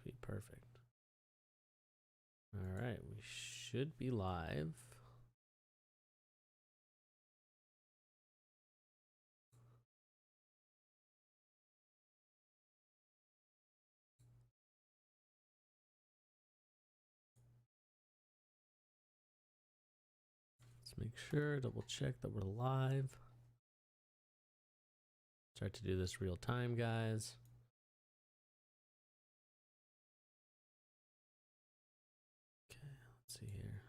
Sweet, perfect. All right, we should be live. Let's make sure, double check that we're live. Try to do this real time, guys. Okay, let's see here.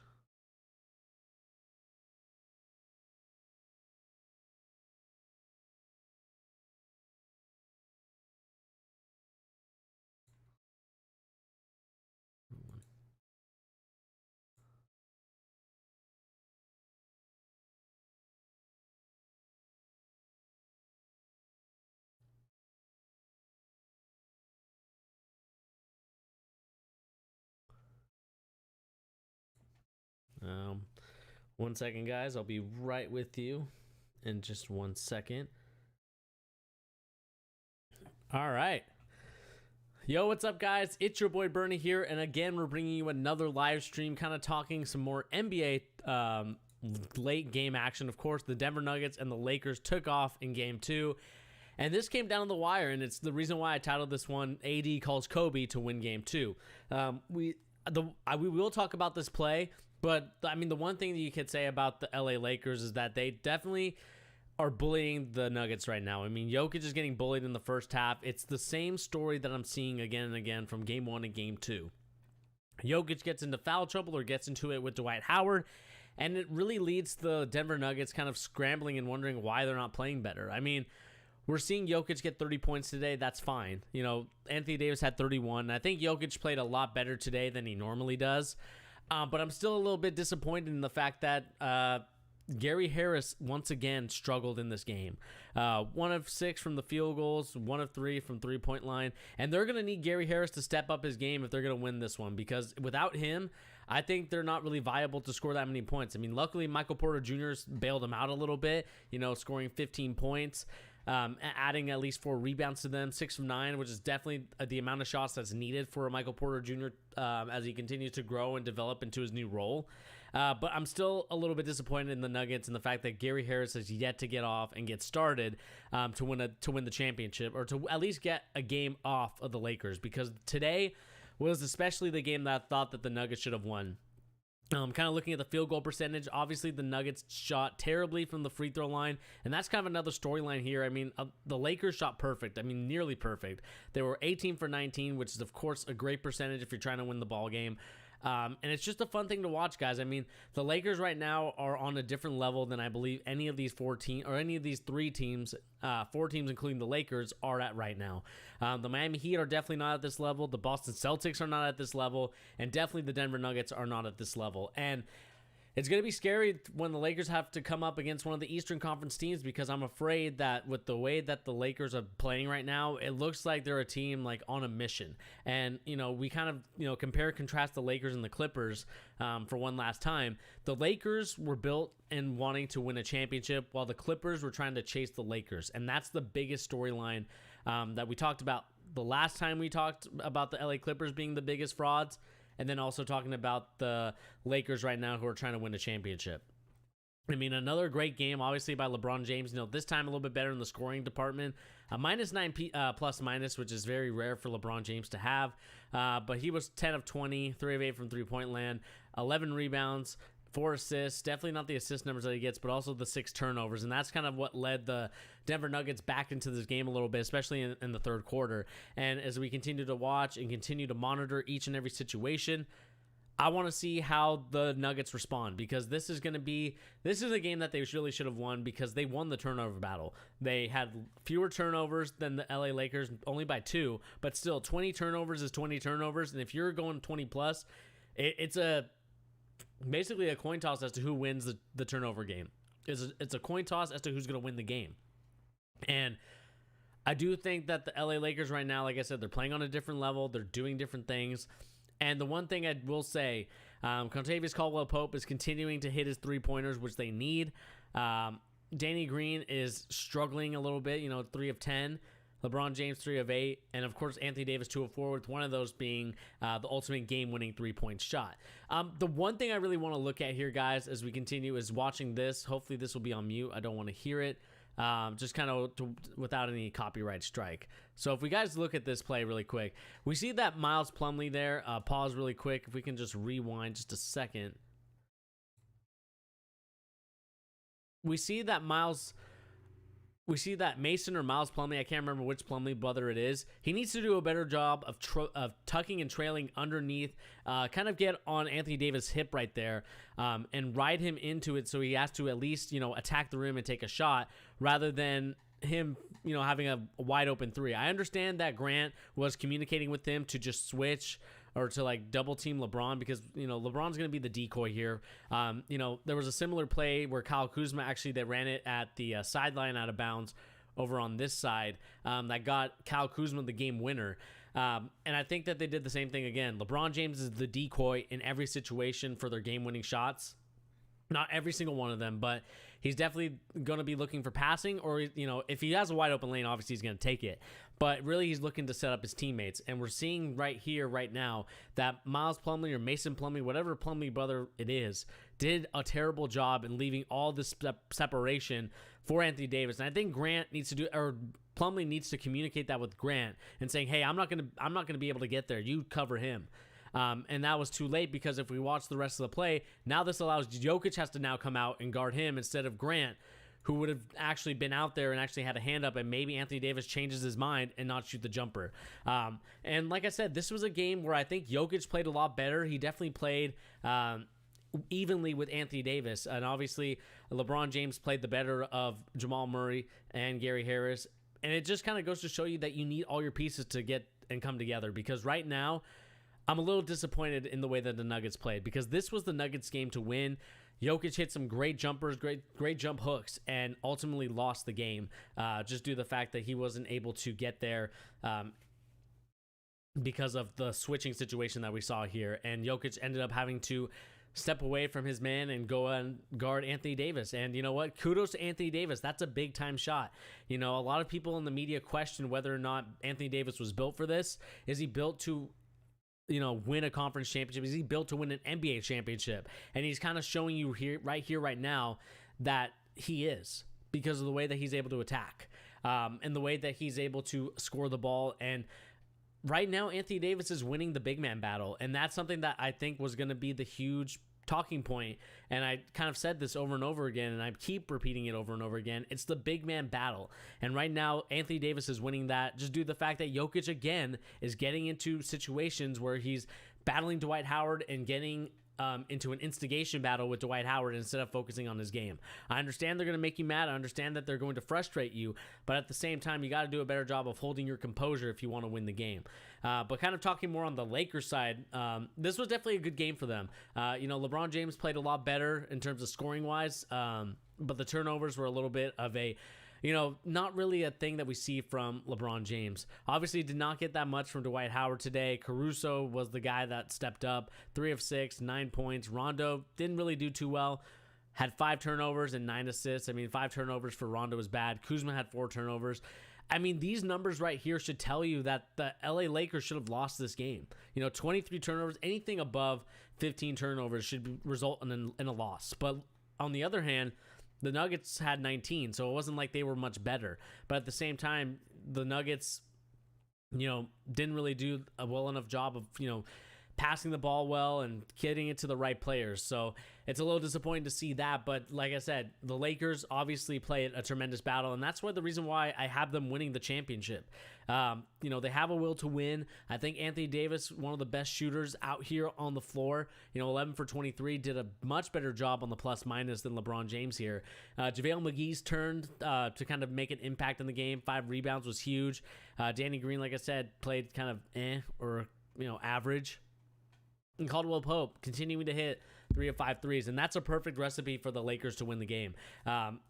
One second, guys. I'll be right with you in just 1 second. All right. Yo, what's up, guys? It's your boy Bernie here, and again, we're bringing you another live stream, kind of talking some more NBA late game action. Of course, the Denver Nuggets and the Lakers took off in Game 2, and this came down to the wire, and it's the reason why I titled this one, AD calls Kobe to win Game 2. We will talk about this play, but I mean, the one thing that you could say about the LA Lakers is that they definitely are bullying the Nuggets right now. I mean, Jokic is getting bullied in the first half. It's the same story that I'm seeing again and again from Game 1 and Game 2. Jokic gets into foul trouble or gets into it with Dwight Howard, and it really leads the Denver Nuggets kind of scrambling and wondering why they're not playing better. I mean, we're seeing Jokic get 30 points today. That's fine. You know, Anthony Davis had 31. I think Jokic played a lot better today than he normally does. But I'm still a little bit disappointed in the fact that Gary Harris once again struggled in this game. 1 of 6 from the field goals, 1 of 3 from three-point line. And they're going to need Gary Harris to step up his game if they're going to win this one, because without him, I think they're not really viable to score that many points. I mean, luckily, Michael Porter Jr. bailed him out a little bit, scoring 15 points. Adding at least 4 rebounds to them, 6 from 9, which is definitely the amount of shots that's needed for Michael Porter Jr. As he continues to grow and develop into his new role. But I'm still a little bit disappointed in the Nuggets and the fact that Gary Harris has yet to get off and get started to win the championship, or to at least get a game off of the Lakers, because today was especially the game that I thought that the Nuggets should have won. Kind of looking at the field goal percentage, obviously the Nuggets shot terribly from the free throw line, and that's kind of another storyline here. I mean, the Lakers shot perfect. I mean, nearly perfect. They were 18 for 19, which is, of course, a great percentage if you're trying to win the ball game. And it's just a fun thing to watch, guys. I mean, the Lakers right now are on a different level than I believe any of these 4 teams, 4 teams including the Lakers, are at right now. The Miami Heat are definitely not at this level. The Boston Celtics are not at this level. And definitely the Denver Nuggets are not at this level. And it's going to be scary when the Lakers have to come up against one of the Eastern Conference teams, because I'm afraid that with the way that the Lakers are playing right now, it looks like they're a team like on a mission. And, we kind of, compare and contrast the Lakers and the Clippers for one last time. The Lakers were built in wanting to win a championship, while the Clippers were trying to chase the Lakers. And that's the biggest storyline that we talked about the last time we talked about the LA Clippers being the biggest frauds. And then also talking about the Lakers right now who are trying to win a championship. I mean, another great game, obviously, by LeBron James. This time a little bit better in the scoring department. A -9 plus minus, which is very rare for LeBron James to have. But he was 10 of 20, 3 of 8 from three-point land, 11 rebounds, 4 assists. Definitely not the assist numbers that he gets, but also the 6 turnovers. And that's kind of what led the Denver Nuggets back into this game a little bit, especially in the third quarter. And as we continue to watch and continue to monitor each and every situation, I want to see how the Nuggets respond, because this is a game that they really should have won, because they won the turnover battle. They had fewer turnovers than the LA Lakers, only by 2, but still 20 turnovers is 20 turnovers. And if you're going 20 plus, it's basically a coin toss as to who wins the turnover game. It's a coin toss as to who's going to win the game. And I do think that the LA Lakers right now, like I said, they're playing on a different level. They're doing different things. And the one thing I will say, Kentavious Caldwell-Pope is continuing to hit his three-pointers, which they need. Danny Green is struggling a little bit, 3 of 10. LeBron James 3 of 8, and of course Anthony Davis 2 of 4, with one of those being the ultimate game-winning 3-point shot. The one thing I really want to look at here, guys, as we continue is watching this. Hopefully this will be on mute. I don't want to hear it. Just kind of without any copyright strike. So if we guys look at this play really quick, we see that Miles Plumlee there. Pause really quick. If we can just rewind just a second. We see that Mason or Miles Plumlee, I can't remember which Plumlee brother it is. He needs to do a better job of tucking and trailing underneath, kind of get on Anthony Davis' hip right there, and ride him into it so he has to at least, attack the rim and take a shot rather than him, having a wide open 3. I understand that Grant was communicating with him to just switch or to like double team LeBron because, LeBron's going to be the decoy here. There was a similar play where Kyle Kuzma they ran it at the sideline out of bounds over on this side that got Kyle Kuzma the game winner. And I think that they did the same thing again. LeBron James is the decoy in every situation for their game winning shots. Not every single one of them, but he's definitely going to be looking for passing or, if he has a wide open lane, obviously he's going to take it. But really he's looking to set up his teammates. And we're seeing right here, right now, that Miles Plumlee or Mason Plumlee, whatever Plumlee brother it is, did a terrible job in leaving all this separation for Anthony Davis. And I think Plumlee needs to communicate that with Grant and saying, hey, I'm not going to be able to get there. You cover him. And that was too late because if we watch the rest of the play, now this allows Jokic has to now come out and guard him instead of Grant, who would have actually been out there and actually had a hand up, and maybe Anthony Davis changes his mind and not shoot the jumper. And like I said, this was a game where I think Jokic played a lot better. He definitely played evenly with Anthony Davis, and obviously LeBron James played the better of Jamal Murray and Gary Harris. And it just kind of goes to show you that you need all your pieces to get and come together, because right now I'm a little disappointed in the way that the Nuggets played, because this was the Nuggets game to win. Jokic hit some great jumpers, great jump hooks, and ultimately lost the game just due to the fact that he wasn't able to get there because of the switching situation that we saw here. And Jokic ended up having to step away from his man and go and guard Anthony Davis. And you know what? Kudos to Anthony Davis. That's a big time shot. A lot of people in the media question whether or not Anthony Davis was built for this. Is he built to win a conference championship? Is he built to win an NBA championship? And he's kind of showing you right now that he is, because of the way that he's able to attack and the way that he's able to score the ball. And right now, Anthony Davis is winning the big man battle. And that's something that I think was going to be the huge talking point. And I kind of said this over and over again, and I keep repeating it over and over again. It's the big man battle. And right now, Anthony Davis is winning that just due to the fact that Jokic, again, is getting into situations where he's battling Dwight Howard and getting into an instigation battle with Dwight Howard instead of focusing on his game. I understand they're going to make you mad. I understand that they're going to frustrate you. But at the same time, you got to do a better job of holding your composure if you want to win the game. But kind of talking more on the Lakers side, this was definitely a good game for them. LeBron James played a lot better in terms of scoring-wise, but the turnovers were a little bit of a not really a thing that we see from LeBron James. Obviously, did not get that much from Dwight Howard today. Caruso was the guy that stepped up, 3 of 6, 9 points. Rondo didn't really do too well. Had 5 turnovers and 9 assists. 5 turnovers for Rondo is bad. Kuzma had 4 turnovers. These numbers right here should tell you that the LA Lakers should have lost this game. 23 turnovers, anything above 15 turnovers should result in a loss. But on the other hand, the Nuggets had 19, so it wasn't like they were much better. But at the same time, the Nuggets, didn't really do a well enough job of, passing the ball well and getting it to the right players. So it's a little disappointing to see that. But like I said, the Lakers obviously played a tremendous battle, and that's the reason why I have them winning the championship. They have a will to win. I think Anthony Davis, one of the best shooters out here on the floor, 11 for 23, did a much better job on the plus minus than LeBron James here. JaVale McGee's turned to kind of make an impact in the game. 5 rebounds was huge. Danny Green, like I said, played kind of average. And Caldwell Pope continuing to hit 3 of 5 threes. And that's a perfect recipe for the Lakers to win the game.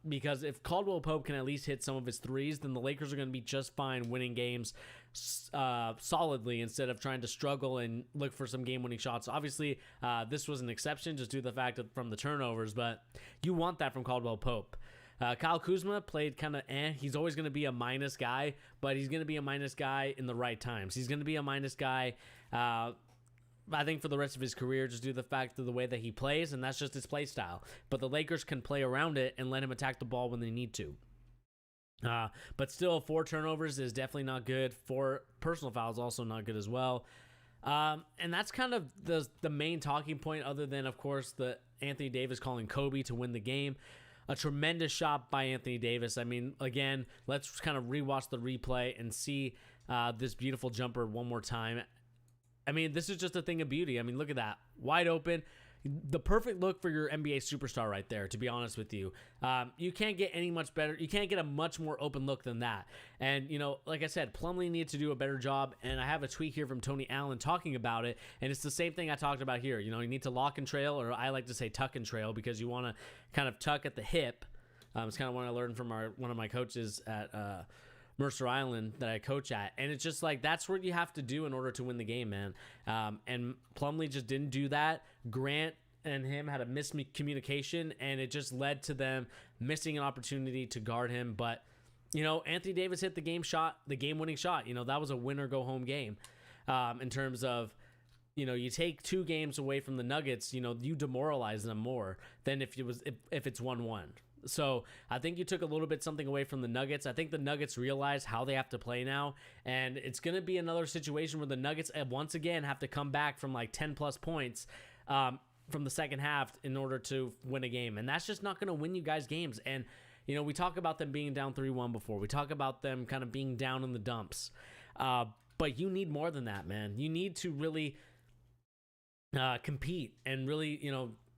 Because if Caldwell Pope can at least hit some of his threes, then the Lakers are going to be just fine winning games solidly instead of trying to struggle and look for some game-winning shots. Obviously, this was an exception just due to the fact that from the turnovers, but you want that from Caldwell Pope. Kyle Kuzma played kind of He's always going to be a minus guy, but he's going to be a minus guy in the right times. He's going to be a minus guy, I think, for the rest of his career, just due to the fact of the way that he plays, and that's just his play style. But the Lakers can play around it and let him attack the ball when they need to. But still, 4 turnovers is definitely not good. 4 personal fouls also not good as well. And that's kind of the main talking point, other than, of course, the Anthony Davis calling Kobe to win the game. A tremendous shot by Anthony Davis. I mean, again, let's kind of rewatch the replay and see this beautiful jumper one more time. I mean, this is just a thing of beauty. I mean, look at that. Wide open. The perfect look for your NBA superstar right there, to be honest with you. You can't get any much better. You can't get a much more open look than that. And, like I said, Plumlee needs to do a better job. And I have a tweet here from Tony Allen talking about it. And it's the same thing I talked about here. You need to lock and trail, or I like to say tuck and trail, because you want to kind of tuck at the hip. It's kind of what I learned from one of my coaches at Mercer Island that I coach at. And it's just like, that's what you have to do in order to win the game, man. And Plumlee just didn't do that. Grant and him had a miscommunication, and it just led to them missing an opportunity to guard him. But, Anthony Davis hit the game-winning shot. That was a winner-go-home game in terms of, you take 2 games away from the Nuggets, you demoralize them more than if it's 1-1. So I think you took a little bit something away from the Nuggets. I think the Nuggets realize how they have to play now, and it's going to be another situation where the Nuggets once again have to come back from like 10 plus points from the second half in order to win a game. And that's just not going to win you guys games. And, we talk about them being down 3-1 before. We talk about them kind of being down in the dumps. But you need more than that, man. You need to really compete and really,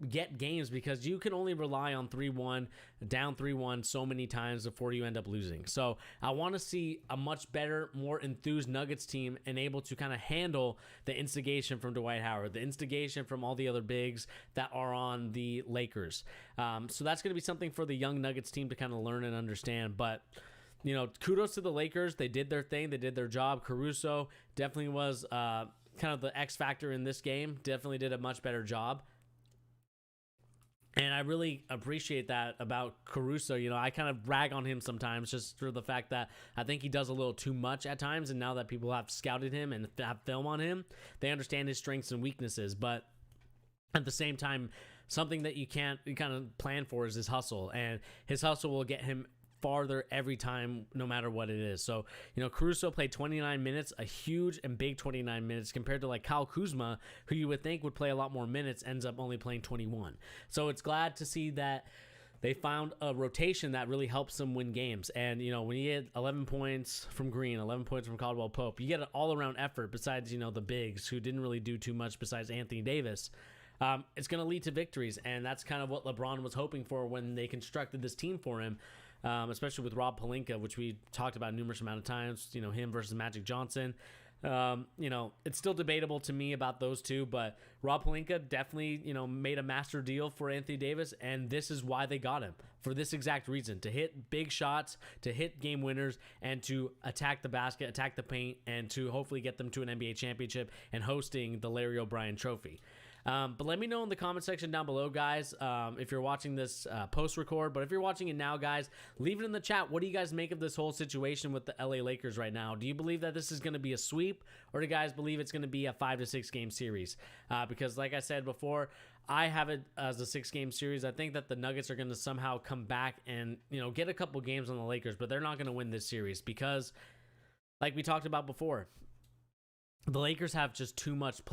get games, because you can only rely on 3-1, down 3-1 so many times before you end up losing. So I want to see a much better, more enthused Nuggets team and able to kind of handle the instigation from Dwight Howard, the instigation from all the other bigs that are on the Lakers. So that's going to be something for the young Nuggets team to kind of learn and understand. But kudos to the Lakers. They did their thing. They did their job. Caruso definitely was kind of the X factor in this game. Definitely did a much better job. And I really appreciate that about Caruso. I kind of brag on him sometimes just for the fact that I think he does a little too much at times. And now that people have scouted him and have film on him, they understand his strengths and weaknesses. But at the same time, something that you kind of plan for is his hustle. And his hustle will get him farther every time, no matter what it is. So, Caruso played 29 minutes, a huge and big 29 minutes, compared to like Kyle Kuzma, who you would think would play a lot more minutes, ends up only playing 21. So it's glad to see that they found a rotation that really helps them win games. And, when you get 11 points from Green, 11 points from Caldwell Pope, you get an all-around effort besides, the bigs who didn't really do too much besides Anthony Davis. It's going to lead to victories. And that's kind of what LeBron was hoping for when they constructed this team for him. Especially with Rob Pelinka, which we talked about numerous amount of times, him versus Magic Johnson. It's still debatable to me about those two, but Rob Pelinka definitely, made a master deal for Anthony Davis, and this is why they got him, for this exact reason: to hit big shots, to hit game winners, and to attack the basket, attack the paint, and to hopefully get them to an NBA championship and hosting the Larry O'Brien Trophy. But let me know in the comment section down below, guys, if you're watching this post-record. But if you're watching it now, guys, leave it in the chat. What do you guys make of this whole situation with the LA Lakers right now? Do you believe that this is going to be a sweep, or do you guys believe it's going to be a 5 to 6 game series? Because like I said before, I have it as a 6-game series. I think that the Nuggets are going to somehow come back and, get a couple games on the Lakers, but they're not going to win this series because, like we talked about before, the Lakers have just too much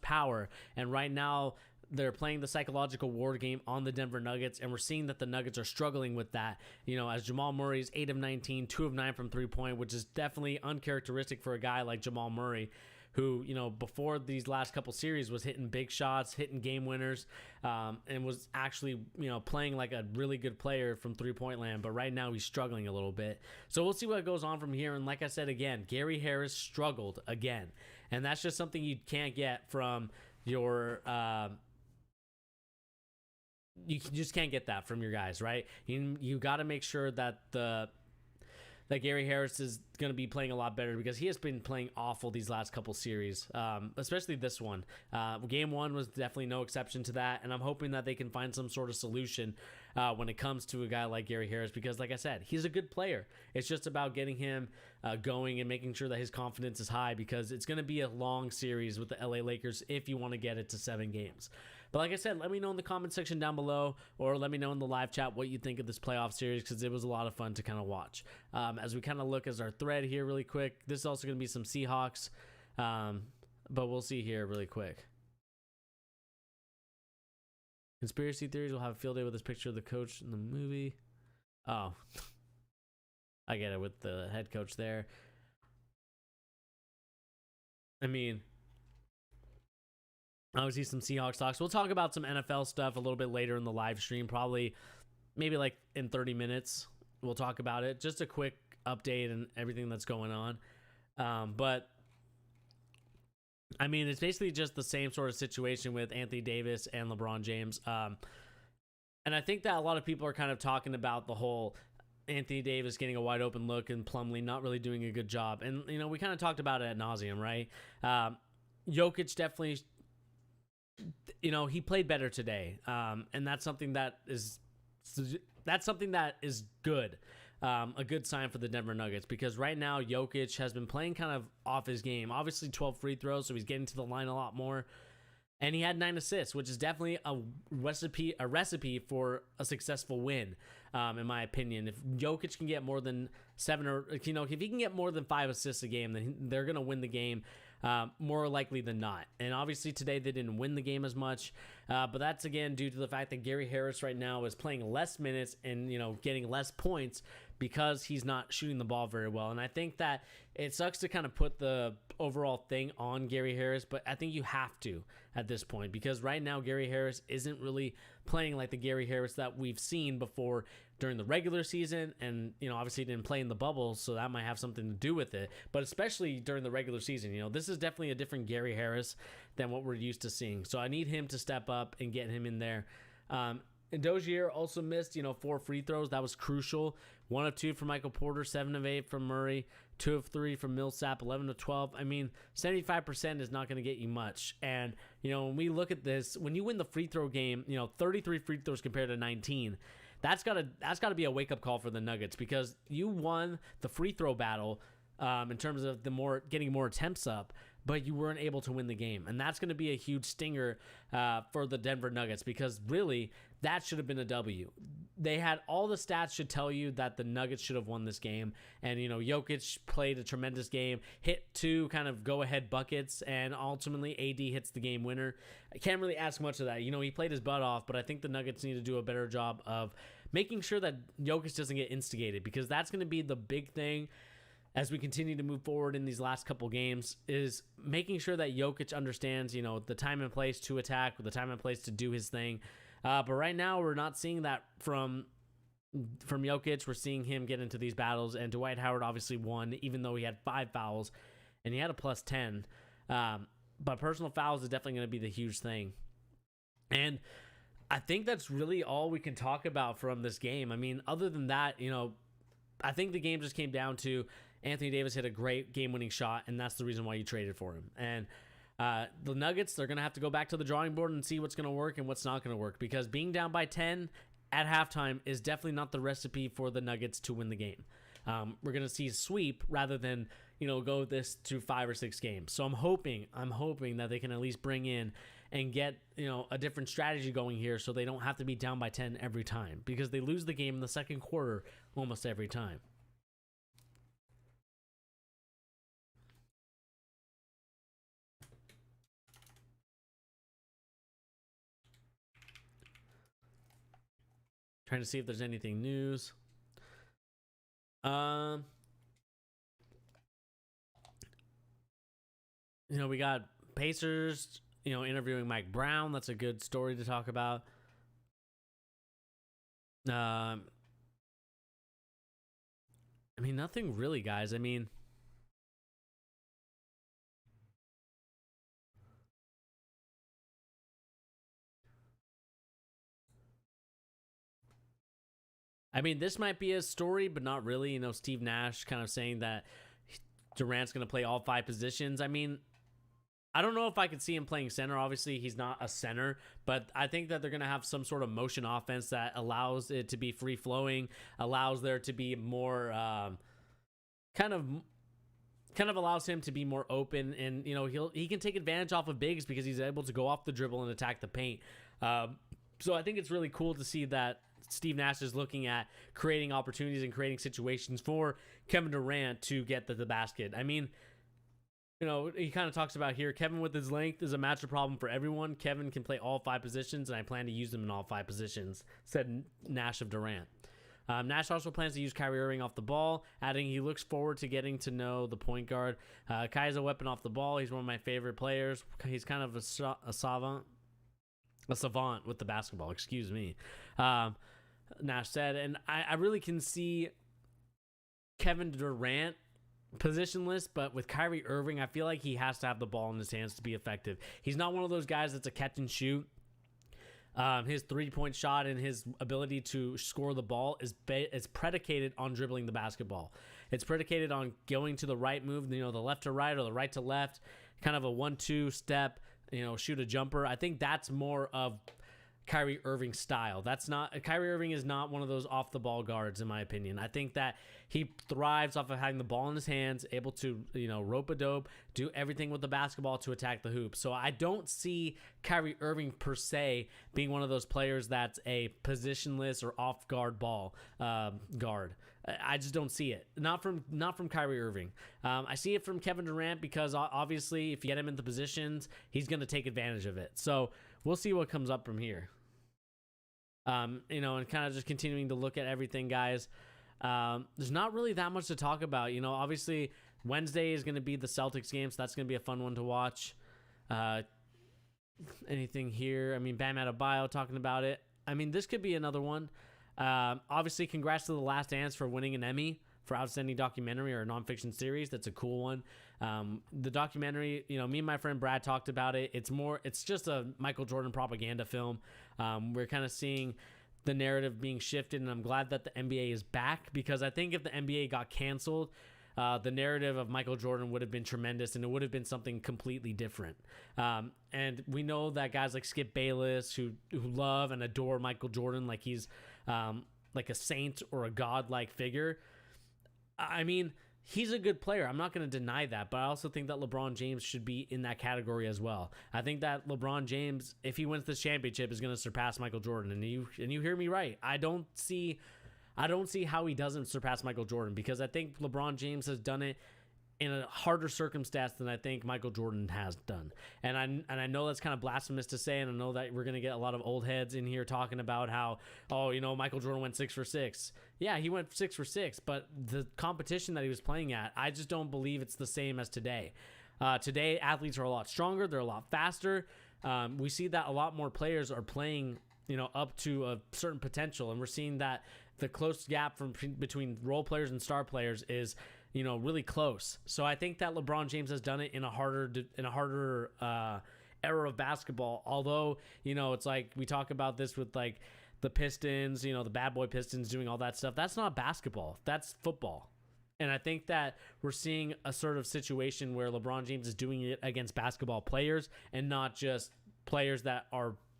power, and right now they're playing the psychological war game on the Denver Nuggets, and we're seeing that the Nuggets are struggling with that. As Jamal Murray's 8 of 19, 2 of 9 from 3-point, which is definitely uncharacteristic for a guy like Jamal Murray, who, before these last couple series was hitting big shots, hitting game winners, and was actually, playing like a really good player from 3-point land. But right now he's struggling a little bit. So we'll see what goes on from here. And like I said, again, Gary Harris struggled again. And that's just something you can't get from your, you just can't get that from your guys, right? You got to make sure that that Gary Harris is going to be playing a lot better because he has been playing awful these last couple series, especially this one. Game 1 was definitely no exception to that, and I'm hoping that they can find some sort of solution when it comes to a guy like Gary Harris because, like I said, he's a good player. It's just about getting him going and making sure that his confidence is high because it's going to be a long series with the LA Lakers if you want to get it to 7 games. But like I said, let me know in the comment section down below or let me know in the live chat what you think of this playoff series because it was a lot of fun to kind of watch. As we kind of look as our thread here really quick, this is also going to be some Seahawks, but we'll see here really quick. Conspiracy theories will have a field day with this picture of the coach in the movie. Oh, I get it with the head coach there. I mean, obviously some Seahawks talks. We'll talk about some NFL stuff a little bit later in the live stream, probably maybe like in 30 minutes. We'll talk about it. Just a quick update and everything that's going on. But I mean, it's basically just the same sort of situation with Anthony Davis and LeBron James. And I think that a lot of people are kind of talking about the whole Anthony Davis getting a wide open look and Plumlee not really doing a good job. And, you know, we kind of talked about it ad nauseum, right? Jokic definitely, you know, he played better today. And that's something that is good. A good sign for the Denver Nuggets because right now Jokic has been playing kind of off his game. Obviously 12 free throws, so he's getting to the line a lot more. And he had 9 assists, which is definitely a recipe for a successful win, in my opinion. If Jokic can get more than 7 or, you know, if he can get more than 5 assists a game, then they're going to win the game more likely than not. And obviously today they didn't win the game as much, but that's again due to the fact that Gary Harris right now is playing less minutes and, you know, getting less points because he's not shooting the ball very well. And I think that it sucks to kind of put the overall thing on Gary Harris, but I think you have to at this point because right now Gary Harris isn't really playing like the Gary Harris that we've seen before during the regular season. And, you know, obviously he didn't play in the bubble, so that might have something to do with it. But especially during the regular season, you know, this is definitely a different Gary Harris than what we're used to seeing. So I need him to step up and get him in there. And Dozier also missed, you know, 4 free throws. That was crucial. 1 of 2 from Michael Porter, 7 of 8 from Murray, 2 of 3 from Millsap, 11 of 12. I mean, 75% is not going to get you much. And, you know, when we look at this, when you win the free throw game, you know, 33 free throws compared to 19, that's got to be a wake-up call for the Nuggets because you won the free throw battle in terms of getting more attempts up, but you weren't able to win the game. And that's going to be a huge stinger for the Denver Nuggets because really that should have been a W. They had all the stats should tell you that the Nuggets should have won this game. And, you know, Jokic played a tremendous game, hit 2 kind of go-ahead buckets, and ultimately AD hits the game winner. I can't really ask much of that. You know, he played his butt off, but I think the Nuggets need to do a better job of making sure that Jokic doesn't get instigated because that's going to be the big thing as we continue to move forward in these last couple games is making sure that Jokic understands, you know, the time and place to attack, the time and place to do his thing. But right now we're not seeing that from Jokic. We're seeing him get into these battles, and Dwight Howard obviously won, even though he had 5 fouls and he had a plus 10. But personal fouls is definitely going to be the huge thing. And I think that's really all we can talk about from this game. I mean, other than that, you know, I think the game just came down to Anthony Davis hit a great game-winning shot, and that's the reason why you traded for him. And the Nuggets, they're going to have to go back to the drawing board and see what's going to work and what's not going to work because being down by 10 at halftime is definitely not the recipe for the Nuggets to win the game. We're going to see a sweep rather than, you know, go this to 5 or 6 games. So I'm hoping that they can at least bring in and get, you know, a different strategy going here so they don't have to be down by 10 every time because they lose the game in the second quarter almost every time. Trying to see if there's anything news. You know, we got Pacers, you know, interviewing Mike Brown. That's a good story to talk about. I mean, nothing really, guys. I mean, I mean, this might be a story, but not really. You know, Steve Nash kind of saying that Durant's going to play all 5 positions. I mean, I don't know if I could see him playing center. Obviously, he's not a center, but I think that they're going to have some sort of motion offense that allows it to be free flowing, allows there to be more kind of allows him to be more open, and you know he can take advantage off of bigs because he's able to go off the dribble and attack the paint. So I think it's really cool to see that Steve Nash is looking at creating opportunities and creating situations for Kevin Durant to get the basket. I mean, you know, he kind of talks about here, Kevin with his length is a matchup problem for everyone. Kevin can play all 5 positions, and I plan to use him in all 5 positions, said Nash of Durant. Nash also plans to use Kyrie Irving off the ball, adding he looks forward to getting to know the point guard. Kai is a weapon off the ball. He's one of my favorite players. He's kind of a savant with the basketball, excuse me. Nash said, and I really can see Kevin Durant positionless, but with Kyrie Irving, I feel like he has to have the ball in his hands to be effective. He's not one of those guys that's a catch and shoot. His 3-point shot and his ability to score the ball is predicated on dribbling the basketball. It's predicated on going to the right move, you know, the left to right or the right to left, kind of a 1-2 step, you know, shoot a jumper. I think that's more of Kyrie Irving's style. Kyrie Irving is not one of those off the ball guards, in my opinion. I think that he thrives off of having the ball in his hands, able to, you know, rope a dope, do everything with the basketball to attack the hoop. So I don't see Kyrie Irving per se being one of those players that's a positionless or off guard guard. I just don't see it. Not from Kyrie Irving. I see it from Kevin Durant because obviously if you get him in the positions, he's going to take advantage of it. So we'll see what comes up from here. You know, and kind of just continuing to look at everything, guys. There's not really that much to talk about. You know, obviously Wednesday is going to be the Celtics game, so that's going to be a fun one to watch. Anything here? I mean, Bam Adebayo talking about it. I mean, this could be another one. Obviously, congrats to The Last Dance for winning an Emmy for Outstanding Documentary or Nonfiction Series. That's a cool one. The documentary, you know, me and my friend Brad talked about it. It's just a Michael Jordan propaganda film. We're kind of seeing the narrative being shifted, and I'm glad that the NBA is back because I think if the NBA got canceled, the narrative of Michael Jordan would have been tremendous, and it would have been something completely different. And we know that guys like Skip Bayless, who love and adore Michael Jordan like he's like a saint or a godlike figure. I mean, he's a good player. I'm not going to deny that, but I also think that LeBron James should be in that category as well. I think that LeBron James, if he wins this championship, is going to surpass Michael Jordan. And you hear me right. I don't see how he doesn't surpass Michael Jordan because I think LeBron James has done it in a harder circumstance than I think Michael Jordan has done. And I know that's kind of blasphemous to say, and I know that we're going to get a lot of old heads in here talking about how, oh, you know, Michael Jordan went 6 for 6. Yeah, he went 6 for 6, but the competition that he was playing at, I just don't believe it's the same as today. Today, athletes are a lot stronger. They're a lot faster. We see that a lot more players are playing, you know, up to a certain potential, and we're seeing that the close gap between role players and star players is, you know, really close. So I think that LeBron James has done it in a harder era of basketball. Although, you know, it's like we talk about this with like the Pistons, you know, the bad boy Pistons doing all that stuff. That's not basketball. That's football. And I think that we're seeing a sort of situation where LeBron James is doing it against basketball players and not just players that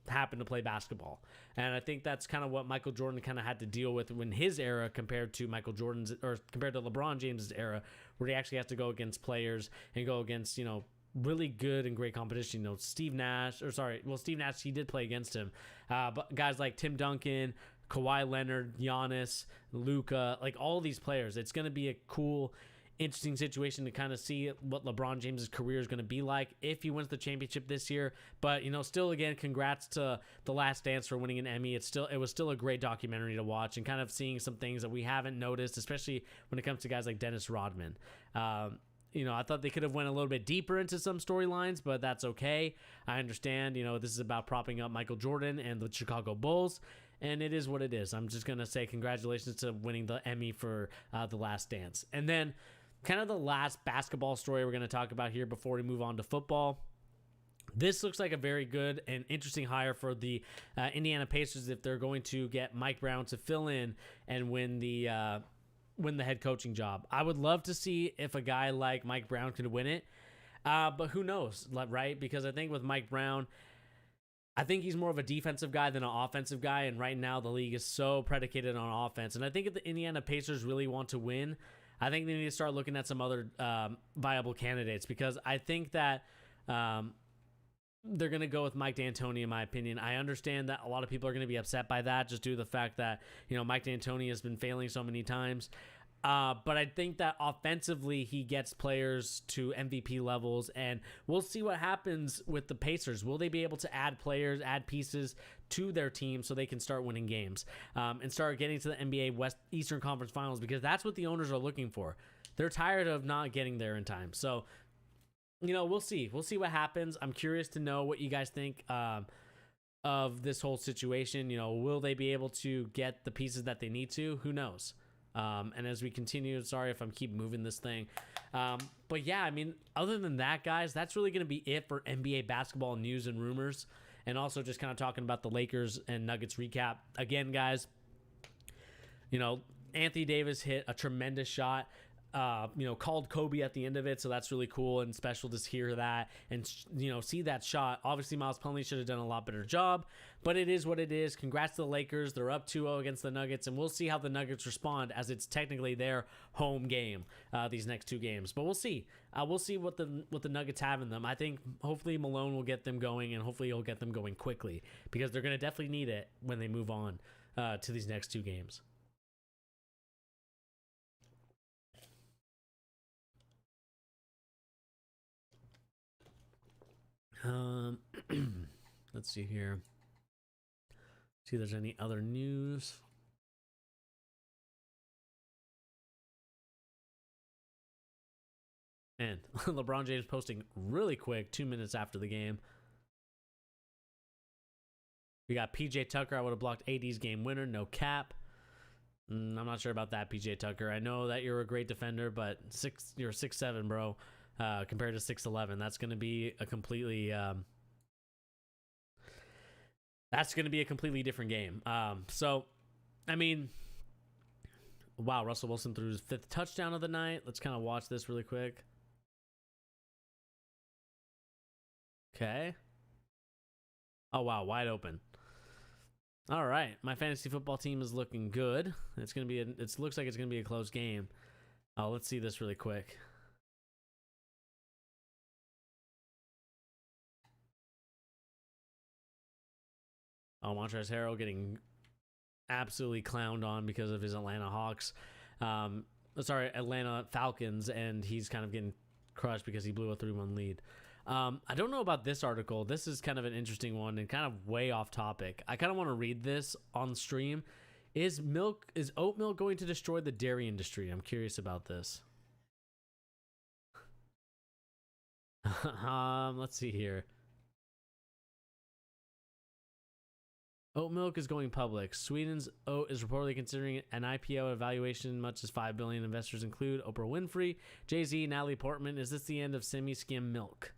happen to play basketball. And I think that's kind of what Michael Jordan kind of had to deal with in his era compared to LeBron James's era, where he actually has to go against players and go against, you know, really good and great competition. You know, Steve Nash, he did play against him. But guys like Tim Duncan, Kawhi Leonard, Giannis, Luka, like all these players, it's going to be a cool, interesting situation to kind of see what LeBron James's career is going to be like if he wins the championship this year. But, you know, still, again, congrats to The Last Dance for winning an Emmy. It was still a great documentary to watch and kind of seeing some things that we haven't noticed, especially when it comes to guys like Dennis Rodman. You know, I thought they could have went a little bit deeper into some storylines, but that's okay. I understand, you know, this is about propping up Michael Jordan and the Chicago Bulls, and it is what it is. I'm just going to say congratulations to winning the Emmy for The Last Dance. And then kind of the last basketball story we're going to talk about here before we move on to football. This looks like a very good and interesting hire for the Indiana Pacers if they're going to get Mike Brown to fill in and win the head coaching job. I would love to see if a guy like Mike Brown could win it, but who knows, right? Because I think with Mike Brown, I think he's more of a defensive guy than an offensive guy, and right now the league is so predicated on offense. And I think if the Indiana Pacers really want to win, I think they need to start looking at some other viable candidates, because I think that they're going to go with Mike D'Antoni, in my opinion. I understand that a lot of people are going to be upset by that just due to the fact that, Mike D'Antoni has been failing so many times. But I think that offensively, he gets players to MVP levels, and we'll see what happens with the Pacers. Will they be able to add players, add pieces to their team so they can start winning games and start getting to the NBA Eastern Conference Finals? Because that's what the owners are looking for. They're tired of not getting there in time. So, we'll see. We'll see what happens. I'm curious to know what you guys think of this whole situation. Will they be able to get the pieces that they need to? Who knows? And as we continue, sorry if I'm keep moving this thing. But yeah, I mean, other than that, guys, that's really going to be it for NBA basketball news and rumors. And also just kind of talking about the Lakers and Nuggets recap. Again, guys, Anthony Davis hit a tremendous shot. Called Kobe at the end of it, so that's really cool and special to hear that and see that shot. Obviously, Miles Plumlee should have done a lot better job, but it is what it is. Congrats to the Lakers. They're up 2-0 against the Nuggets, and we'll see how the Nuggets respond, as it's technically their home game these next two games. But we'll see. We'll see what the Nuggets have in them. I think hopefully Malone will get them going, and hopefully he'll get them going quickly, because they're going to definitely need it when they move on to these next two games. Let's see here. See if there's any other news. And LeBron James posting really quick 2 minutes after the game. We got PJ Tucker. I would have blocked AD's game winner. No cap. I'm not sure about that, PJ Tucker. I know that you're a great defender, but you're 6'7", bro. Compared to 6'11", that's going to be a completely different game. So, I mean, wow, Russell Wilson threw his 5th touchdown of the night. Let's kind of watch this really quick. Okay. Oh wow, wide open. All right, my fantasy football team is looking good. It's gonna be. It looks like it's gonna be a close game. Let's see this really quick. Montrezl Harrell getting absolutely clowned on because of his Atlanta Falcons, and he's kind of getting crushed because he blew a 3-1 lead. I don't know about this article. This is kind of an interesting one and kind of way off topic. I kind of want to read this on stream. Is oat milk going to destroy the dairy industry? I'm curious about this. Let's see here. Oat milk is going public. Sweden's Oat is reportedly considering an IPO evaluation much as $5 billion. Investors include Oprah Winfrey, Jay-Z, Natalie Portman. Is this the end of semi-skim milk?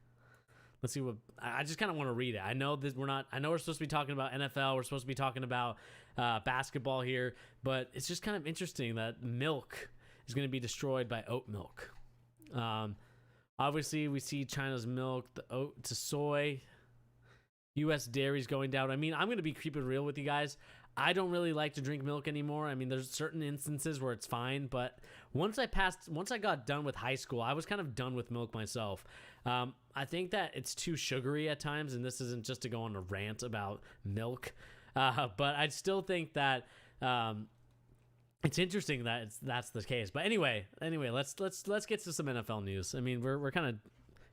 Let's see what. I just kind of want to read it. I know that I know we're supposed to be talking about NFL. We're supposed to be talking about basketball here, but it's just kind of interesting that milk is going to be destroyed by oat milk. Obviously, we see China's milk, the oat to soy. U.S. dairy's going down. I mean, I'm going to be keeping real with you guys. I don't really like to drink milk anymore. I mean, there's certain instances where it's fine, but once I got done with high school, I was kind of done with milk myself. I think that it's too sugary at times, and this isn't just to go on a rant about milk, but I still think that it's interesting that that's the case. But anyway, let's get to some NFL news. I mean, we're kind of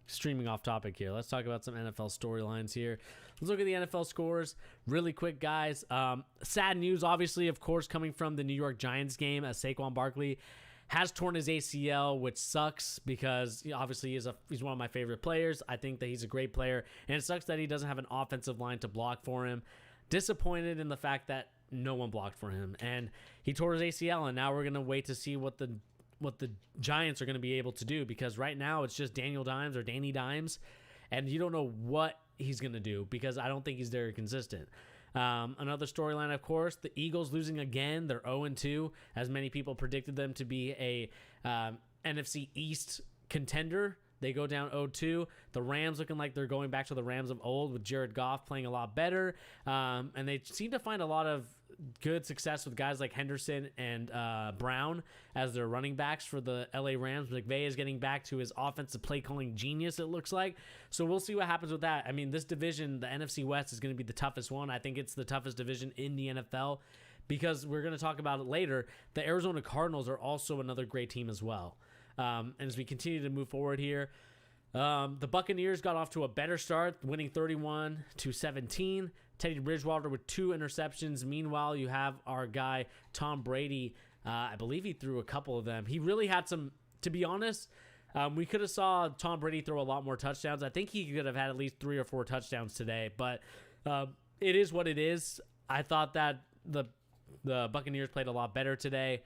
streaming off topic here. Let's talk about some NFL storylines here. Let's look at the NFL scores really quick, guys. Sad news, obviously, of course, coming from the New York Giants game, as Saquon Barkley has torn his ACL, which sucks because obviously he's one of my favorite players. I think that he's a great player, and it sucks that he doesn't have an offensive line to block for him. Disappointed in the fact that no one blocked for him, and he tore his ACL, and now we're gonna wait to see what the Giants are going to be able to do, because right now it's just Daniel Dimes or Danny Dimes, and you don't know what he's going to do because I don't think he's very consistent. Another storyline, of course, the Eagles losing again. They're 0-2, as many people predicted them to be a NFC East contender. They go down 0-2. The Rams looking like they're going back to the Rams of old with Jared Goff playing a lot better. And they seem to find a lot of good success with guys like Henderson and Brown as their running backs for the LA Rams. McVay is getting back to his offensive play calling genius, it looks like. So we'll see what happens with that. I mean, this division, the NFC West, is going to be the toughest one. I think it's the toughest division in the NFL because we're going to talk about it later. The Arizona Cardinals are also another great team as well. And as we continue to move forward here, the Buccaneers got off to a better start, winning 31-17. Teddy Bridgewater with 2 interceptions. Meanwhile, you have our guy, Tom Brady. I believe he threw a couple of them. He really had some, to be honest, we could have saw Tom Brady throw a lot more touchdowns. I think he could have had at least 3 or 4 touchdowns today, but it is what it is. I thought that the Buccaneers played a lot better today.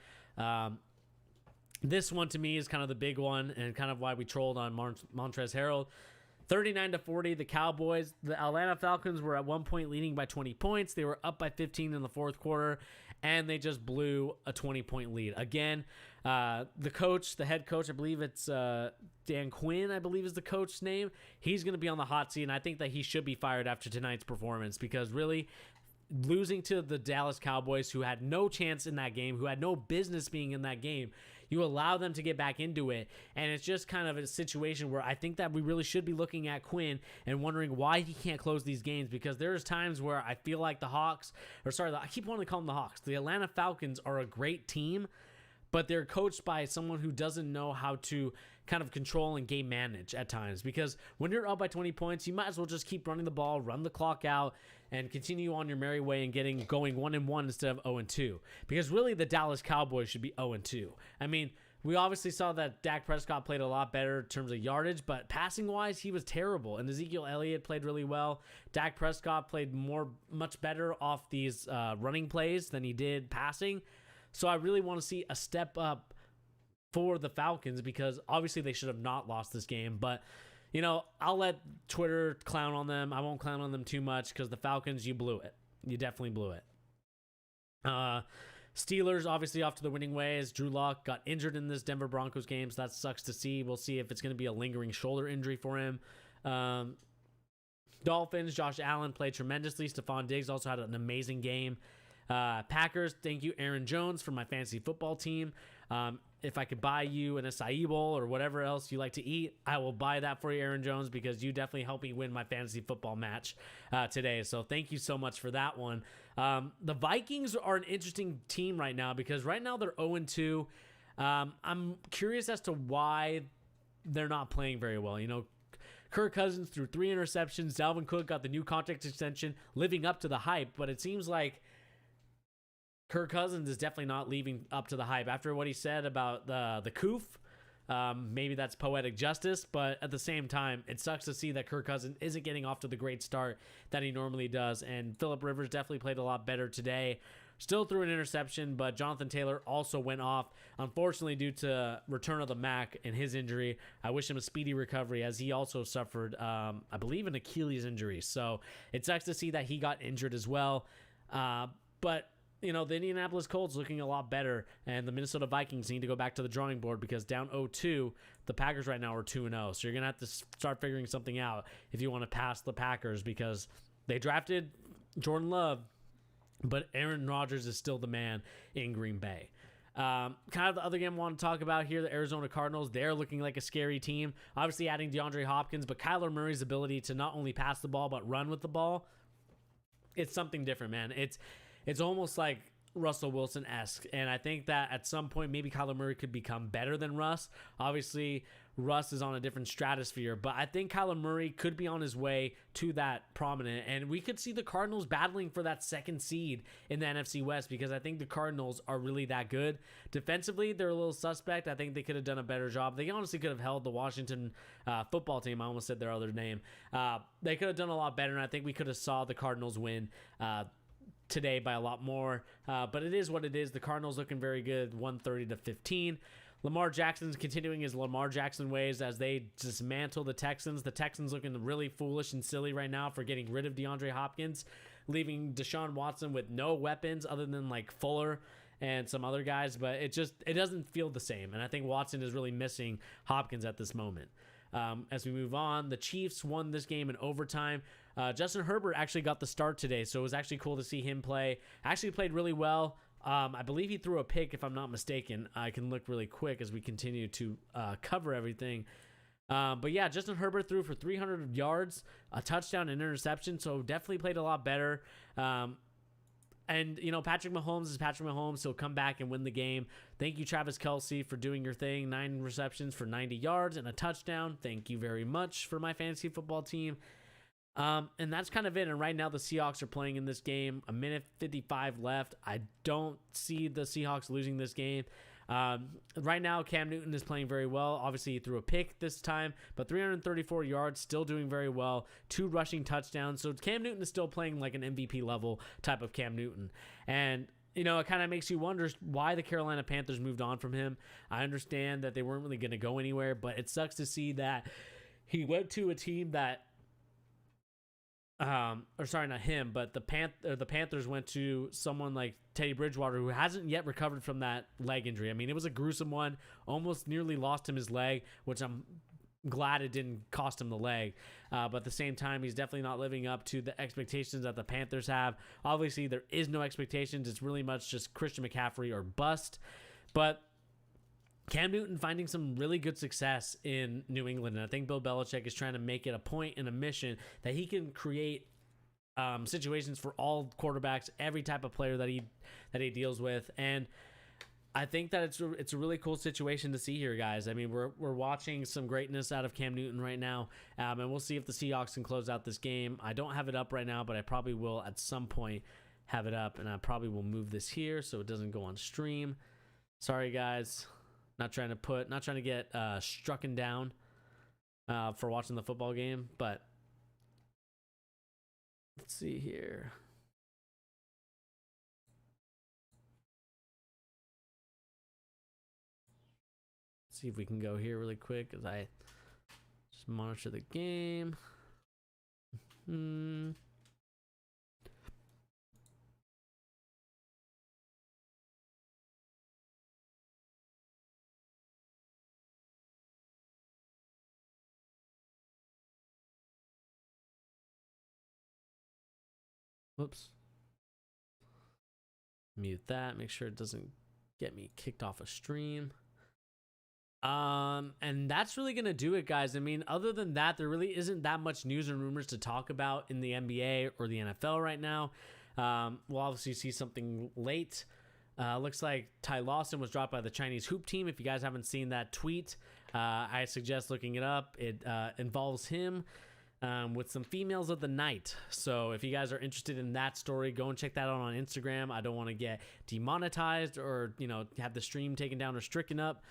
This one to me is kind of the big one and kind of why we trolled on Montrezl Harrell. 39-40, the Cowboys. The Atlanta Falcons were at one point leading by 20 points. They were up by 15 in the fourth quarter, and they just blew a 20-point lead. Again, the head coach, I believe it's Dan Quinn, I believe is the coach's name. He's going to be on the hot seat, and I think that he should be fired after tonight's performance because really losing to the Dallas Cowboys, who had no chance in that game, who had no business being in that game, you allow them to get back into it, and it's just kind of a situation where I think that we really should be looking at Quinn and wondering why he can't close these games, because there's times where I feel like I keep wanting to call them the Hawks. The Atlanta Falcons are a great team, but they're coached by someone who doesn't know how to kind of control and game manage at times, because when you're up by 20 points, you might as well just keep running the ball, run the clock out, and continue on your merry way and going 1-1 instead of 0-2. Because really, the Dallas Cowboys should be 0-2. I mean, we obviously saw that Dak Prescott played a lot better in terms of yardage, but passing-wise, he was terrible. And Ezekiel Elliott played really well. Dak Prescott played much better off these running plays than he did passing. So I really want to see a step up for the Falcons, because obviously they should have not lost this game. But, you know, I'll let Twitter clown on them. I won't clown on them too much because the Falcons, you blew it. You definitely blew it. Steelers obviously off to the winning ways. Drew Lock got injured in this Denver Broncos game, so that sucks to see. We'll see if it's going to be a lingering shoulder injury for him. Dolphins, Josh Allen played tremendously. Stephon Diggs also had an amazing game. Packers, thank you, Aaron Jones, for my fantasy football team. If I could buy you an acai bowl or whatever else you like to eat, I will buy that for you, Aaron Jones, because you definitely helped me win my fantasy football match today. So thank you so much for that one. The Vikings are an interesting team right now because right now they're 0-2. I'm curious as to why they're not playing very well. You know, Kirk Cousins threw 3 interceptions. Dalvin Cook got the new contract extension, living up to the hype, but it seems like Kirk Cousins is definitely not living up to the hype. After what he said about the Coof, maybe that's poetic justice, but at the same time, it sucks to see that Kirk Cousins isn't getting off to the great start that he normally does, and Phillip Rivers definitely played a lot better today. Still threw an interception, but Jonathan Taylor also went off, unfortunately, due to return of the Mac and his injury. I wish him a speedy recovery, as he also suffered, I believe, an Achilles injury. So it sucks to see that he got injured as well. But you know, the Indianapolis Colts looking a lot better, and the Minnesota Vikings need to go back to the drawing board because down 0-2, the Packers right now are 2-0. So you're going to have to start figuring something out if you want to pass the Packers, because they drafted Jordan Love, but Aaron Rodgers is still the man in Green Bay. Kind of the other game I want to talk about here, the Arizona Cardinals. They're looking like a scary team. Obviously adding DeAndre Hopkins, but Kyler Murray's ability to not only pass the ball but run with the ball, it's something different, man. It's almost like Russell Wilson-esque, and I think that at some point maybe Kyler Murray could become better than Russ. Obviously, Russ is on a different stratosphere, but I think Kyler Murray could be on his way to that prominent, and we could see the Cardinals battling for that second seed in the NFC West, because I think the Cardinals are really that good. Defensively, they're a little suspect. I think they could have done a better job. They honestly could have held the Washington football team. I almost said their other name. They could have done a lot better, and I think we could have saw the Cardinals win today by a lot more, but it is what it is. The Cardinals looking very good, 130-15. Lamar Jackson's continuing his Lamar Jackson ways as they dismantle the Texans. The Texans looking really foolish and silly right now for getting rid of DeAndre Hopkins, leaving Deshaun Watson with no weapons other than like Fuller and some other guys, but it doesn't feel the same. And I think Watson is really missing Hopkins at this moment. As we move on, the Chiefs won this game in overtime. Justin Herbert actually got the start today, so it was actually cool to see him play. Actually played really well. I believe he threw a pick, if I'm not mistaken. I can look really quick as we continue to cover everything. But yeah, Justin Herbert threw for 300 yards, a touchdown, and interception, so definitely played a lot better. And, you know, Patrick Mahomes is Patrick Mahomes. He'll come back and win the game. Thank you, Travis Kelce, for doing your thing. 9 receptions for 90 yards and a touchdown. Thank you very much for my fantasy football team. And that's kind of it. And right now the Seahawks are playing in this game. 1:55 left. I don't see the Seahawks losing this game. Right now, Cam Newton is playing very well. Obviously, he threw a pick this time, but 334 yards, still doing very well. 2 rushing touchdowns. So Cam Newton is still playing like an MVP level type of Cam Newton. And, you know, it kind of makes you wonder why the Carolina Panthers moved on from him. I understand that they weren't really going to go anywhere, but it sucks to see that he went to a team that or sorry, not him, but the Panthers went to someone like Teddy Bridgewater, who hasn't yet recovered from that leg injury. I mean, it was a gruesome one, almost nearly lost him his leg, which I'm glad it didn't cost him the leg. But at the same time, he's definitely not living up to the expectations that the Panthers have. Obviously, there is no expectations. It's really much just Christian McCaffrey or bust. But Cam Newton finding some really good success in New England, and I think Bill Belichick is trying to make it a point and a mission that he can create situations for all quarterbacks, every type of player that he deals with, and I think that it's a really cool situation to see here, guys. I mean, we're watching some greatness out of Cam Newton right now, and we'll see if the Seahawks can close out this game. I don't have it up right now, but I probably will at some point have it up, and I probably will move this here so it doesn't go on stream. Sorry, guys. Not trying to get strucken down for watching the football game, but let's see here. Let's see if we can go here really quick as I just monitor the game. Whoops. Mute that. Make sure it doesn't get me kicked off a stream. And that's really gonna do it, guys. I mean, other than that, there really isn't that much news and rumors to talk about in the NBA or the NFL right now. We'll obviously see something late. Looks like Ty Lawson was dropped by the Chinese hoop team. If you guys haven't seen that tweet, I suggest looking it up. It involves him with some females of the night. So if you guys are interested in that story, go and check that out on Instagram. I don't want to get demonetized or, you know, have the stream taken down or stricken up.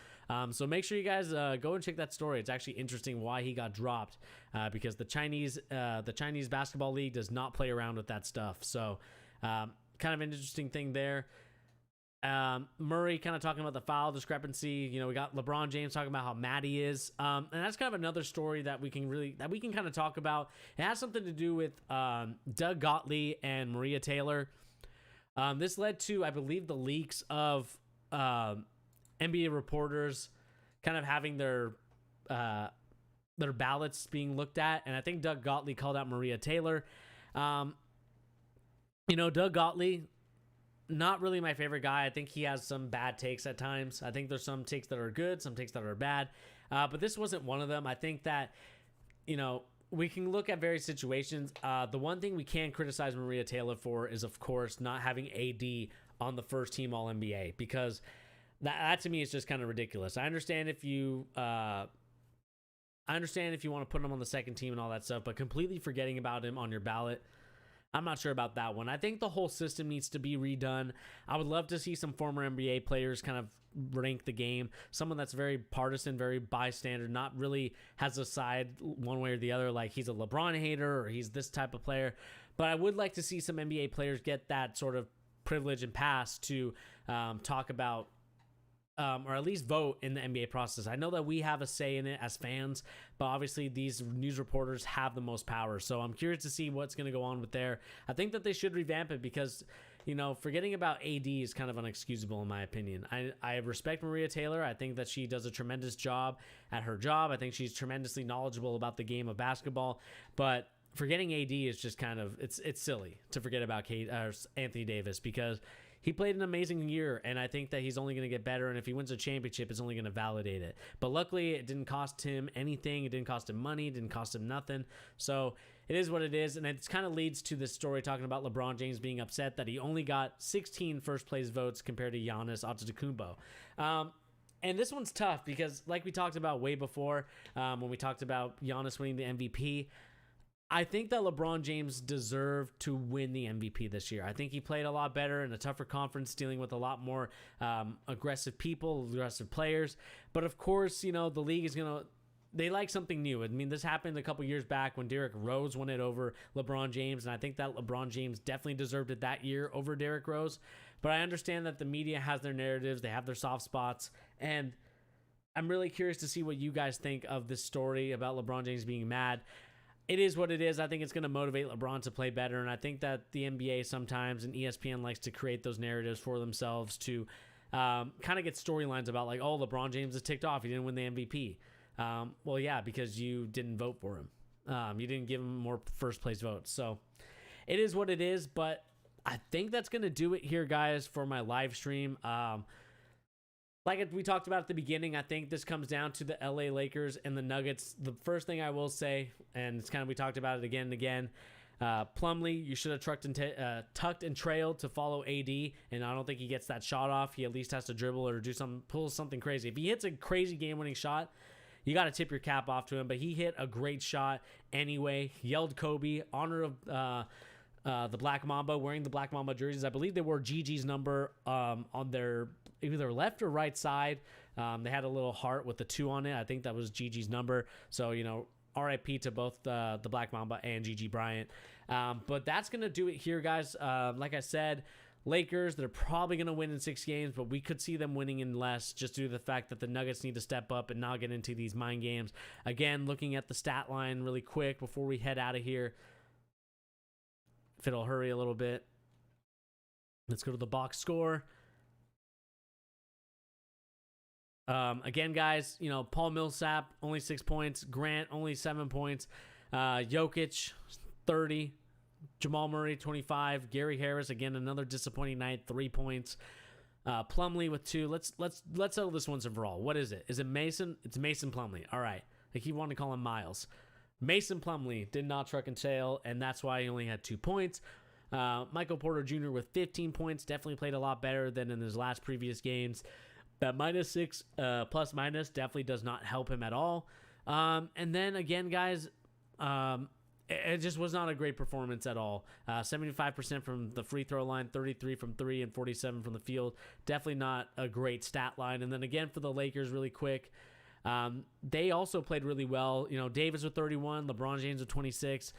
So make sure you guys go and check that story. It's actually interesting why he got dropped because the Chinese basketball league does not play around with that stuff. So kind of an interesting thing there. Murray kind of talking about the foul discrepancy. You know, we got LeBron James talking about how mad he is. And that's kind of another story that we can kind of talk about. It has something to do with Doug Gottlieb and Maria Taylor. This led to, I believe, the leaks of NBA reporters kind of having their ballots being looked at. And I think Doug Gottlieb called out Maria Taylor. You know, Doug Gottlieb, not really my favorite guy. I think he has some bad takes at times. I think there's some takes that are good, some takes that are bad. But this wasn't one of them. I think that, you know, we can look at various situations. The one thing we can criticize Maria Taylor for is, of course, not having AD on the first team All-NBA, because that to me is just kind of ridiculous. I understand if you want to put him on the second team and all that stuff, but completely forgetting about him on your ballot, I'm not sure about that one. I think the whole system needs to be redone. I would love to see some former NBA players kind of rank the game. Someone that's very partisan, very bystander, not really has a side one way or the other, like he's a LeBron hater or he's this type of player. But I would like to see some NBA players get that sort of privilege and pass to talk about or at least vote in the NBA process. I know that we have a say in it as fans, but obviously these news reporters have the most power. So I'm curious to see what's going to go on with there. I think that they should revamp it because, you know, forgetting about AD is kind of unexcusable in my opinion. I respect Maria Taylor. I think that she does a tremendous job at her job. I think she's tremendously knowledgeable about the game of basketball, but forgetting AD is just kind of, it's silly to forget about Anthony Davis because he played an amazing year, and I think that he's only going to get better, and if he wins a championship, it's only going to validate it. But luckily, it didn't cost him anything. It didn't cost him money. It didn't cost him nothing. So it is what it is, and it kind of leads to this story talking about LeBron James being upset that he only got 16 first-place votes compared to Giannis Antetokounmpo. And this one's tough because, like we talked about way before, when we talked about Giannis winning the MVP, I think that LeBron James deserved to win the MVP this year. I think he played a lot better in a tougher conference, dealing with a lot more aggressive people, aggressive players. But of course, you know, the league is going to, they like something new. I mean, this happened a couple years back when Derrick Rose won it over LeBron James, and I think that LeBron James definitely deserved it that year over Derrick Rose. But I understand that the media has their narratives, they have their soft spots, and I'm really curious to see what you guys think of this story about LeBron James being mad. It is what it is. I think it's going to motivate LeBron to play better, and I think that the NBA sometimes and ESPN likes to create those narratives for themselves to kind of get storylines about like, oh, LeBron James is ticked off. He didn't win the MVP. Well, yeah, because you didn't vote for him. You didn't give him more first-place votes. So it is what it is, but I think that's going to do it here, guys, for my live stream. Like we talked about at the beginning, I think this comes down to the LA Lakers and the Nuggets. The first thing I will say, and it's kind of, we talked about it again and again, Plumlee, you should have tucked and trailed to follow AD, and I don't think he gets that shot off. He at least has to dribble or pull something crazy. If he hits a crazy game-winning shot, you got to tip your cap off to him, but he hit a great shot anyway. Yelled Kobe, honor of the Black Mamba, wearing the Black Mamba jerseys. I believe they wore Gigi's number on their either left or right side. They had a little heart with the 2 on it. I think that was Gigi's number. So, you know, RIP to both the Black Mamba and Gigi Bryant. But that's going to do it here, guys. Like I said, Lakers, they're probably going to win in 6 games, but we could see them winning in less just due to the fact that the Nuggets need to step up and not get into these mind games. Again, looking at the stat line really quick before we head out of here. If it'll hurry a little bit. Let's go to the box score. Again, guys, you know, Paul Millsap, only 6 points. Grant, only 7 points. Jokic, 30. Jamal Murray, 25. Gary Harris, again, another disappointing night, 3 points. Plumlee with 2. Let's settle this once and for all. What is it? Is it Mason? It's Mason Plumlee. All right. I keep wanting to call him Miles. Mason Plumlee did not truck and tail, and that's why he only had 2 points. Michael Porter Jr. with 15 points, definitely played a lot better than in his last previous games. That -6 plus minus definitely does not help him at all. And then again, guys, it just was not a great performance at all. 75% from the free throw line, 33 from 3, and 47 from the field. Definitely not a great stat line. And then again for the Lakers, really quick, they also played really well. You know, Davis with 31, LeBron James with 26,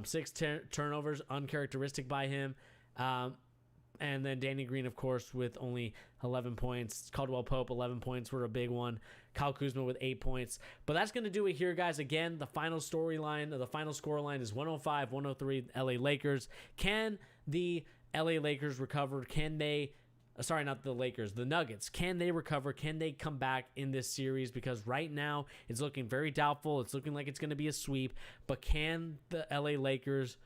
6 turnovers, uncharacteristic by him. And then Danny Green, of course, with only 11 points. Caldwell Pope, 11 points were a big one. Kyle Kuzma with 8 points. But that's going to do it here, guys. Again, the final storyline, the final scoreline is 105-103 LA Lakers. Can the LA Lakers recover? Can they... Sorry, not the Lakers, the Nuggets. Can they recover? Can they come back in this series? Because right now, it's looking very doubtful. It's looking like it's going to be a sweep. But can the LA Lakers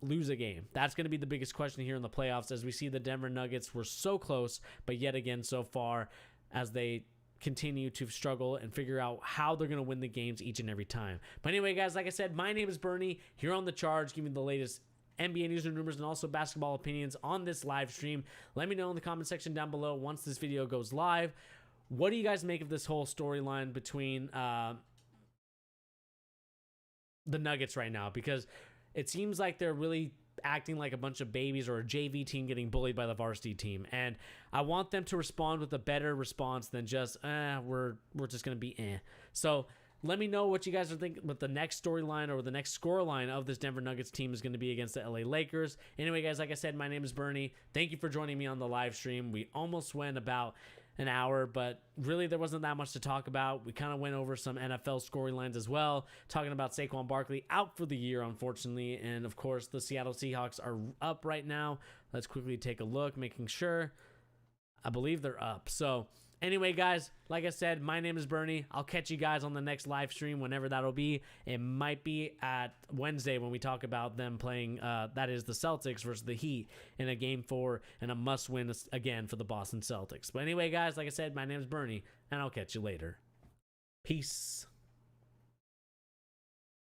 lose a game? That's going to be the biggest question here in the playoffs, as we see the Denver Nuggets were so close, but yet again so far, as they continue to struggle and figure out how they're going to win the games each and every time. But anyway, guys, like I said, my name is Bernie, here on The Charge, giving the latest NBA news and rumors and also basketball opinions on this live stream. Let me know in the comment section down below once this video goes live. What do you guys make of this whole storyline between the Nuggets right now? Because it seems like they're really acting like a bunch of babies or a JV team getting bullied by the varsity team. And I want them to respond with a better response than just, we're just going to be eh. So let me know what you guys are thinking, what the next storyline or the next scoreline of this Denver Nuggets team is going to be against the LA Lakers. Anyway, guys, like I said, my name is Bernie. Thank you for joining me on the live stream. We almost went about an hour, but really there wasn't that much to talk about. We kind of went over some NFL storylines as well, talking about Saquon Barkley out for the year, unfortunately, and of course the Seattle Seahawks are up right now. Let's quickly take a look, making sure. I believe they're up. So anyway, guys, like I said, my name is Bernie. I'll catch you guys on the next live stream, whenever that'll be. It might be at Wednesday when we talk about them playing, that is the Celtics versus the Heat in a Game 4 and a must-win again for the Boston Celtics. But anyway, guys, like I said, my name is Bernie, and I'll catch you later. Peace.